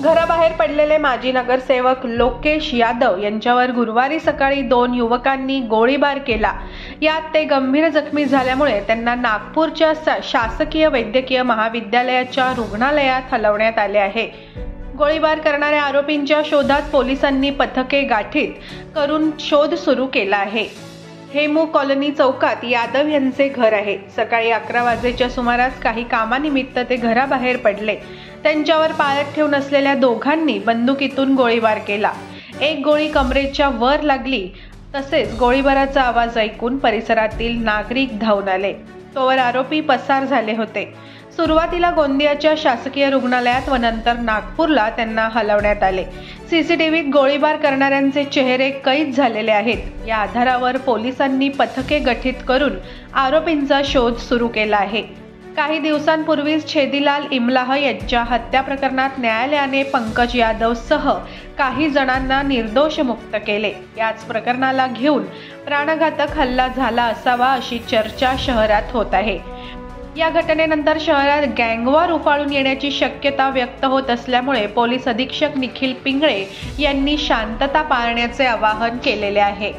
घराबाहेर पडलेले माजी नगरसेवक लोकेश यादव यांच्यावर गुरुवारी सकाळी 2 युवकांनी गोळीबार केला। यात ते गंभीर जखमी झाल्यामुळे त्यांना नागपूरच्या शासकीय वैद्यकीय महाविद्यालयाच्या रुग्णालयात हलवण्यात आले आहे। गोळीबार करणाऱ्या आरोपींच्या शोधात पोलिसांनी पथके गाठीत करून शोध सुरू केला आहे। हेमू कॉलनी चौकात यादव यांचे घर आहे। सकाळी 11 वाजेच्या सुमारास काही कामानिमित्त ते घराबाहेर पडले। त्यांच्यावर पाळत ठेवून असलेल्या दोघांनी बंदुकीतून गोळीबार केला। एक गोळी कमरेच्या वर लागली। तसेच गोळीबाराचा आवाज ऐकून परिसरातील नागरिक धावून आले। तोवर आरोपी पसार झाले होते। सुरुवातीला गोंदियाच्या शासकीय रुग्णालयात व नंतर नागपूरला त्यांना हलवण्यात आले। सीसीटीव्हीत गोळीबार करणाऱ्यांचे चेहरे कैद झालेले आहेत। या आधारावर पोलिसांनी पथके गठीत करून आरोपींचा शोध सुरू केला आहे। काही दिवसांपूर्वीच छेदीलाल इमलाह यांच्या हत्या प्रकरणात न्यायालयाने पंकज यादव सह काही जणांना निर्दोष मुक्त केले। याच प्रकरणाला घेऊन प्राणघातक हल्ला झाला असावा अशी चर्चा शहरात होत आहे। या घटनेनंतर शहरात गँगवॉर उफाळून येण्याची शक्यता व्यक्त होत असल्यामुळे पोलीस अधीक्षक निखिल पिंगळे यांनी शांतता पाळण्याचे आवाहन केलेले आहे।